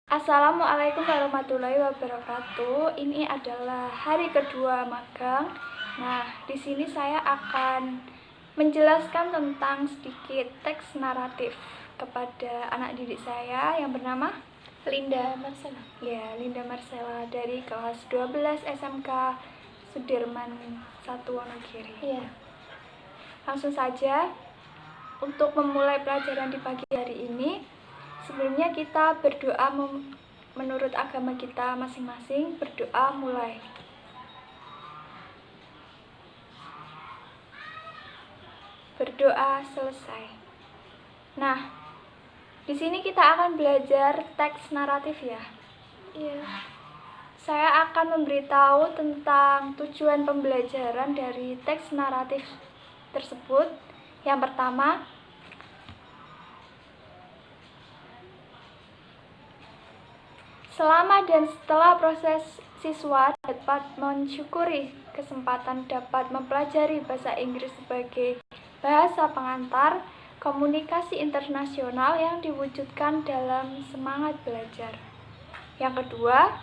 Assalamualaikum warahmatullahi wabarakatuh. Ini adalah hari kedua magang. Nah, di sini saya akan menjelaskan tentang sedikit teks naratif kepada anak didik saya yang bernama Linda Marcella. Ya, Linda Marcella dari kelas 12 SMK Sudirman 1 Wonogiri. Iya. Langsung saja untuk memulai pelajaran di pagi hari ini. Sebelumnya kita berdoa menurut agama kita masing-masing. Berdoa mulai. Berdoa selesai. Nah, di sini kita akan belajar teks naratif ya. Iya. Saya akan memberitahu tentang tujuan pembelajaran dari teks naratif tersebut. Yang pertama, selama dan setelah proses siswa dapat mensyukuri kesempatan dapat mempelajari bahasa Inggris sebagai bahasa pengantar komunikasi internasional yang diwujudkan dalam semangat belajar. Yang kedua,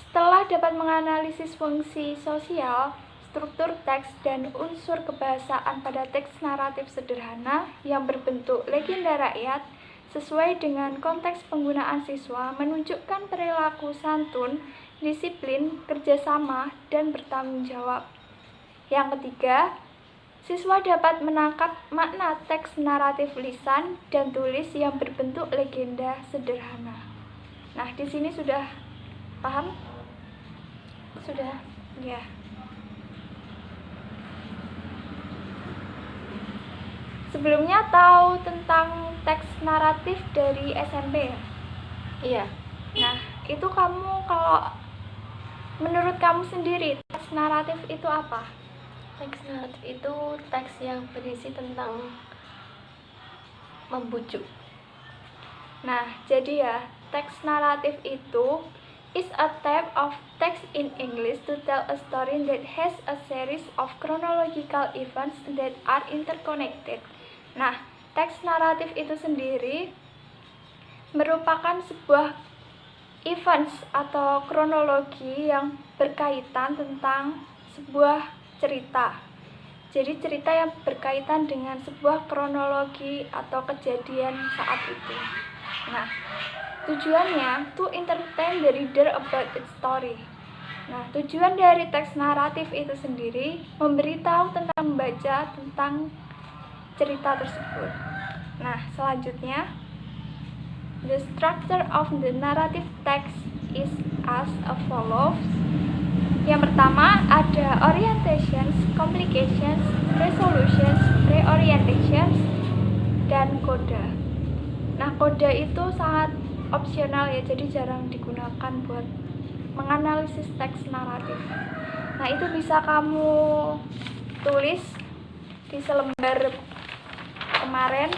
setelah dapat menganalisis fungsi sosial, struktur teks, dan unsur kebahasaan pada teks naratif sederhana yang berbentuk legenda rakyat, sesuai dengan konteks penggunaan siswa, menunjukkan perilaku santun, disiplin, kerjasama, dan bertanggung jawab. Yang ketiga, siswa dapat menangkap makna teks naratif lisan dan tulis yang berbentuk legenda sederhana. Nah, di sini sudah paham? Sudah. Ya. Sebelumnya tahu tentang teks naratif dari SMP ya? Iya. Nah, itu kamu kalau menurut kamu sendiri teks naratif itu apa? Teks naratif itu teks yang berisi tentang membujuk. Nah, jadi ya, teks naratif itu is a type of text in English to tell a story that has a series of chronological events that are interconnected. Nah, teks naratif itu sendiri merupakan sebuah events atau kronologi yang berkaitan tentang sebuah cerita. Jadi cerita yang berkaitan dengan sebuah kronologi atau kejadian saat itu. Nah, tujuannya to entertain the reader about its story. Nah, tujuan dari teks naratif itu sendiri memberitahu tentang membaca tentang cerita tersebut. Nah, selanjutnya, the structure of the narrative text is as follows. Yang pertama ada orientations, complications, resolutions, reorientations, dan coda. Nah, coda itu sangat opsional ya, jadi jarang digunakan buat menganalisis teks naratif. Nah, itu bisa kamu tulis di selembar kemarin.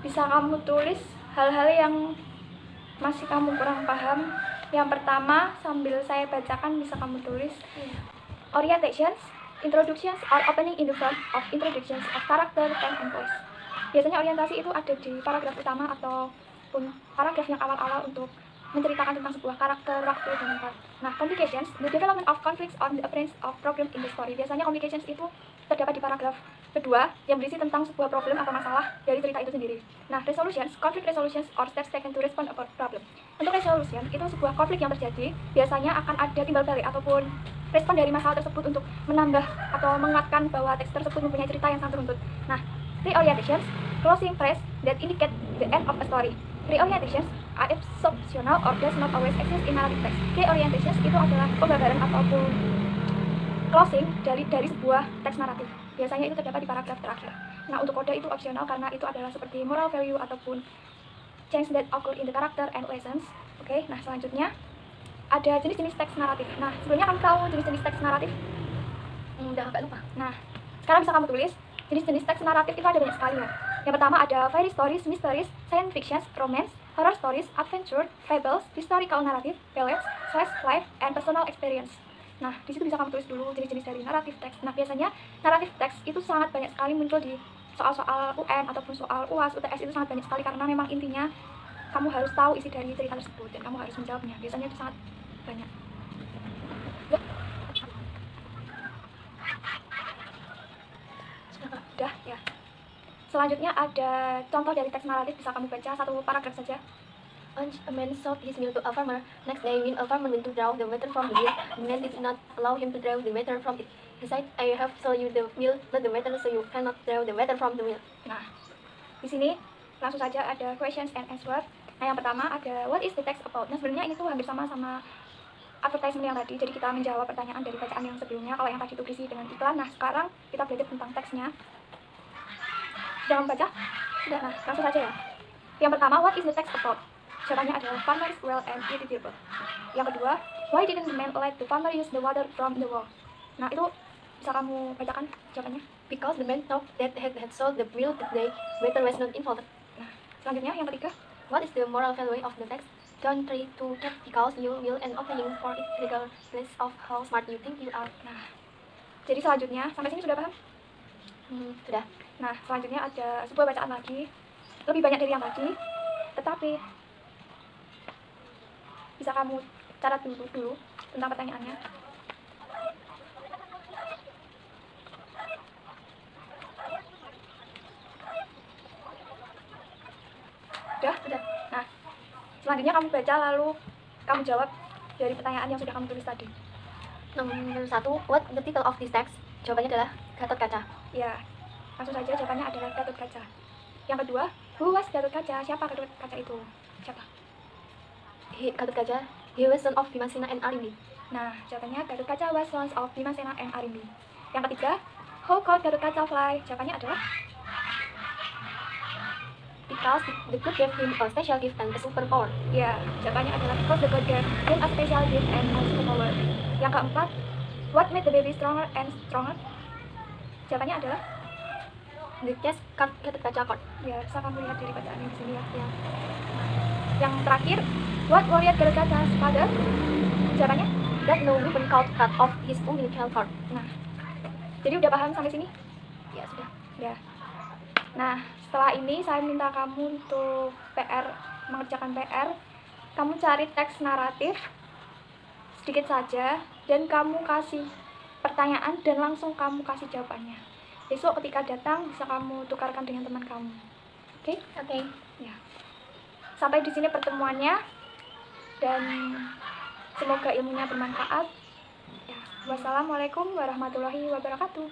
Bisa kamu tulis hal-hal yang masih kamu kurang paham. Yang pertama, sambil saya bacakan bisa kamu tulis. Orientations, introductions or opening in the front of introductions of character, time, and place. Biasanya orientasi itu ada di paragraf utama ataupun paragraf yang awal-awal untuk menceritakan tentang sebuah karakter, waktu, dan tempat. Nah, complications, the development of conflicts on the appearance of problem in the story. Biasanya complications itu terdapat di paragraf kedua yang berisi tentang sebuah problem atau masalah dari cerita itu sendiri. Nah, resolutions, conflict resolutions or steps taken to respond about problem. Untuk resolution, itu sebuah konflik yang terjadi, biasanya akan ada timbal balik ataupun respon dari masalah tersebut untuk menambah atau menguatkan bahwa teks tersebut mempunyai cerita yang sangat runtut. Nah, reorientations, closing phrase that indicate the end of a story. Reorientations are optional or does not always exist in narrative text. Reorientations itu adalah pembabaran ataupun closing dari sebuah teks naratif. Biasanya itu terdapat di paragraf terakhir. Nah, untuk coda itu opsional karena itu adalah seperti moral value ataupun change that occur in the character and lessons. Oke, nah selanjutnya ada jenis-jenis teks naratif. Nah, sebelumnya kamu tahu jenis-jenis teks naratif? Udah agak lupa. Nah, sekarang bisa kamu tulis jenis-jenis teks naratif itu ada banyak sekali ya. Yang pertama ada fairy stories, mysteries, science fiction, romance, horror stories, adventure, fables, historical narrative, ballads, slice life, and personal experience. Nah, di situ bisa kamu tulis dulu jenis-jenis dari naratif teks. Nah, biasanya naratif teks itu sangat banyak sekali muncul di soal-soal UN ataupun soal UAS, UTS itu sangat banyak sekali karena memang intinya kamu harus tahu isi dari cerita tersebut dan kamu harus menjawabnya. Biasanya itu sangat banyak. Udah ya. Selanjutnya ada contoh dari teks naratif, bisa kamu baca satu paragraf saja. Once a man sold his mill to a farmer. Next day, when a farmer went to draw the water from the mill, the man did not allow him to draw the water from it. He said, "I have sold you the mill, not the water, so you cannot draw the water from the mill." Nah, di sini langsung saja ada questions and answer. Nah, yang pertama ada what is the text about. Nah, sebenarnya ini tuh hampir sama advertisement yang tadi. Jadi kita menjawab pertanyaan dari bacaan yang sebelumnya. Kalau yang tadi itu berisi dengan iklan. Nah, sekarang kita belajar tentang teksnya. Sudah membaca? Sudah. Nah, langsung saja ya. Yang pertama, what is the text about? Jawabannya adalah farmer is well and irritable. Yang kedua, why didn't the man let the farmer use the water from the well? Nah, itu bisa kamu bacakan jawabannya. Because the man thought that he had sold the mill that day, water was not involved. Nah, selanjutnya yang ketiga, What is the moral value of the text? Don't try to get because you will end up paying for it regardless of how smart you think you are. nah, jadi selanjutnya, sampai sini sudah paham? Sudah. Nah, selanjutnya ada sebuah bacaan lagi, lebih banyak dari yang tadi, tetapi bisa kamu catat dulu tentang pertanyaannya. Sudah. Nah, selanjutnya kamu baca lalu kamu jawab dari pertanyaan yang sudah kamu tulis tadi. Nomor 1, what the title of this text? Jawabannya adalah Gatot Kaca. Ya, langsung saja jawabannya adalah Gatot Kaca. Yang kedua, who was Gatot Kaca? Siapa Gatot Kaca itu? Siapa? Gatot Kaca, he was son of Bimasena and Arimbi. Nah, jawabannya Gatot Kaca was sons of Bimasena and Arimbi. Yang ketiga, how could Gatot Kaca fly? Jawabannya adalah Because the god gave him a special gift and a superpower. ya, jawabannya adalah because the god gave him a special gift and a superpower. Yang keempat, what made the baby stronger and stronger? Jawabannya adalah The cast cut Gatot Kaca cord. ya, bisa kamu lihat dari bacaan yang di sini ya. Ya. Yang terakhir, what warrior Gatot Kaca's father? Jawabannya That no weapon could cut off his umbilical cord. nah, jadi udah paham sampai sini? Ya sudah. Ya. Nah, setelah ini saya minta kamu untuk mengerjakan PR. Kamu cari teks naratif sedikit saja dan kamu kasih pertanyaan dan langsung kamu kasih jawabannya. Besok ketika datang bisa kamu tukarkan dengan teman kamu. Oke? Oke. Ya. Sampai di sini pertemuannya dan semoga ilmunya bermanfaat. Ya. Wassalamualaikum warahmatullahi wabarakatuh.